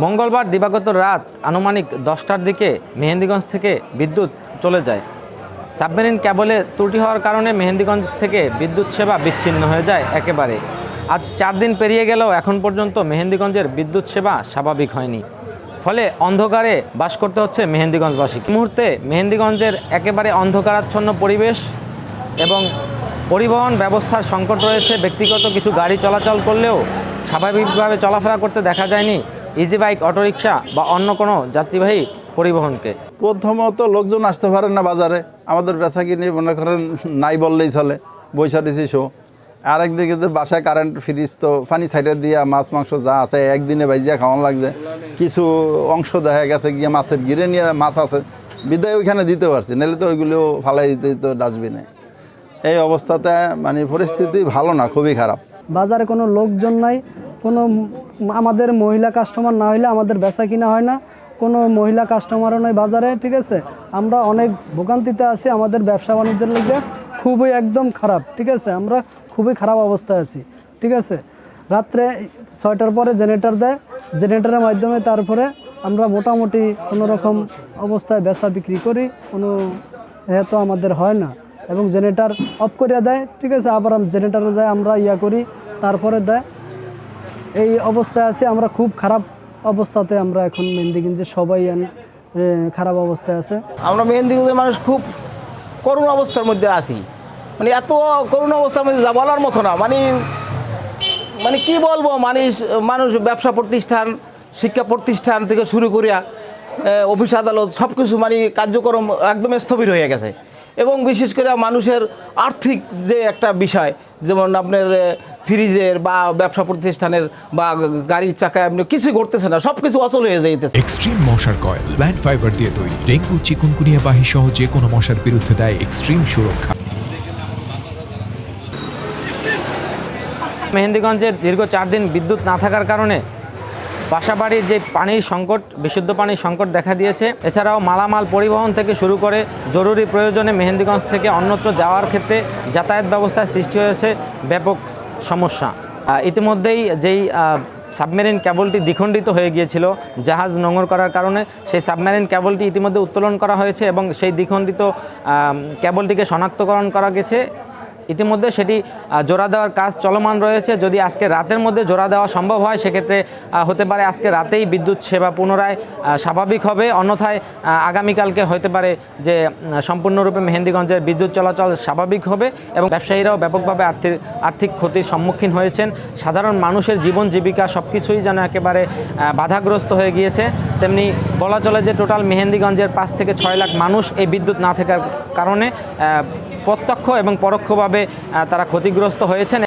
মঙ্গলবার দিবাগত রাত আনুমানিক 10টার দিকে মেহেন্দিগঞ্জ থেকে বিদ্যুৎ চলে যায়। সাবমেরিন ক্যাবলে ত্রুটি হওয়ার কারণে মেহেন্দিগঞ্জ থেকে বিদ্যুৎ সেবা বিচ্ছিন্ন হয়ে যায় একেবারে। আজ 4 দিন পেরিয়ে গেলেও এখন পর্যন্ত মেহেন্দিগঞ্জের বিদ্যুৎ সেবা স্বাভাবিক হয়নি। ফলে অন্ধকারে বাস করতে হচ্ছে মেহেন্দিগঞ্জবাসীকে। এই মুহূর্তে মেহেন্দিগঞ্জের একেবারে অন্ধকারাচ্ছন্ন পরিবেশ এবং পরিবহন ব্যবস্থার সংকট রয়েছে। ব্যক্তিগত কিছু গাড়ি চলাচল করলেও স্বাভাবিকভাবে চলাফেরা করতে দেখা যায়নি ইজি বাইক, অটোরিকশা বা অন্য কোনো যাত্রীবাহী পরিবহনকে। প্রথমত লোকজন আসতে পারেন না বাজারে, আমাদের বেচা কিনে মনে করেন নাই বললেই চলে, বৈশা দিছি শো। আরেকদিকে যে বাসায় কারেন্ট ফ্রিজ তো পানি সাইডে দিয়া মাছ মাংস যা আছে একদিনে বাইজিয়া খাওয়ানো লাগছে। কিছু অংশ দেখা গেছে গিয়ে মাছের গিরে নিয়ে মাছ আছে বিদায় ওইখানে দিতে পারছি, নাহলে তো ওইগুলোও ফালাই দিতে হতো ডাস্টবিনে। এই অবস্থাতে মানে পরিস্থিতি ভালো না, খুবই খারাপ। বাজারে কোনো লোকজন নাই, কোনো আমাদের মহিলা কাস্টমার না হইলে আমাদের বেচা কিনা হয় না, কোনো মহিলা কাস্টমারও নয় বাজারে। ঠিক আছে, আমরা অনেক ভোগান্তিতে আছি, আমাদের ব্যবসা বাণিজ্যের লিগে খুবই একদম খারাপ। ঠিক আছে, আমরা খুবই খারাপ অবস্থায় আছি। ঠিক আছে, রাত্রে 6টার পরে জেনারেটর দেয়, জেনারেটরের মাধ্যমে তারপরে আমরা মোটামুটি কোনো রকম অবস্থায় বেচা বিক্রি করি, কোনো তো আমাদের হয় না। এবং জেনারেটর অফ করে দেয়। ঠিক আছে, আবার জেনারেটরে যায় আমরা করি, তারপরে দেয়। এই অবস্থায় আছি আমরা, খুব খারাপ অবস্থাতে আমরা এখন মেহেন্দিগঞ্জে সবাই খারাপ অবস্থায় আছে। আমরা মেহেন্দিগঞ্জের মানুষ খুব করুণ অবস্থার মধ্যে আছি, মানে এত করুণ অবস্থার মধ্যে যা বলার মতো না। মানে কি বলবো, মানুষ ব্যবসা প্রতিষ্ঠান, শিক্ষা প্রতিষ্ঠান থেকে শুরু করিয়া অফিস আদালত সব কিছু কার্যক্রম একদম স্থবির হয়ে গেছে। এবং বিশেষ করে মানুষের আর্থিক যে একটা বিষয়, যেমন আপনার ফ্রিজের বা ব্যবসা প্রতিষ্ঠানের বা গাড়ির চাকায় আপনি কিছুই করতেছে না, সব কিছু অচল হয়ে যাইতেছে। এক্সট্রিম মশার কয়েল প্ল্যান্ট ফাইবার দিয়ে তৈরি, ডেঙ্গু, চিকুনগুনিয়া বাহি সহ যে কোনো মশার বিরুদ্ধে দেয় এক্সট্রিম সুরক্ষা। মেহেন্দিগঞ্জে দীর্ঘ 4 দিন বিদ্যুৎ না থাকার কারণে বাসাবাড়ির যে পানির সংকট, বিশুদ্ধ পানির সংকট দেখা দিয়েছে। এছাড়াও মালামাল পরিবহন থেকে শুরু করে জরুরি প্রয়োজনে মেহেন্দিগঞ্জ থেকে অন্যত্র যাওয়ার ক্ষেত্রে যাতায়াত ব্যবস্থার সৃষ্টি হয়েছে ব্যাপক সমস্যা। ইতিমধ্যেই যেই সাবমেরিন কেবলটি দ্বিখণ্ডিত হয়ে গিয়েছিল জাহাজ নোঙর করার কারণে, সেই সাবমেরিন কেবলটি ইতিমধ্যে উত্তোলন করা হয়েছে এবং সেই দ্বিখণ্ডিত কেবলটিকে শনাক্তকরণ করা গেছে। ইতিমধ্যে সেটি জোড়া দেওয়ার কাজ চলমান রয়েছে। যদি আজকে রাতের মধ্যে জোড়া দেওয়া সম্ভব হয়, সেক্ষেত্রে হতে পারে আজকে রাতেই বিদ্যুৎ সেবা পুনরায় স্বাভাবিক হবে। অন্যথায় আগামীকালকে হতে পারে যে সম্পূর্ণরূপে মেহেন্দিগঞ্জের বিদ্যুৎ চলাচল স্বাভাবিক হবে এবং ব্যবসায়ীরাও ব্যাপকভাবে আর্থিক ক্ষতির সম্মুখীন হয়েছেন। সাধারণ মানুষের জীবন জীবিকা সব কিছুই যেন একেবারে বাধাগ্রস্ত হয়ে গিয়েছে। তেমনি বলা চলে যে টোটাল মেহেন্দিগঞ্জের 5 থেকে 6 লাখ মানুষ এই বিদ্যুৎ না থাকার কারণে প্রত্যক্ষ এবং পরোক্ষভাবে তারা ক্ষতিগ্রস্ত হয়েছেন।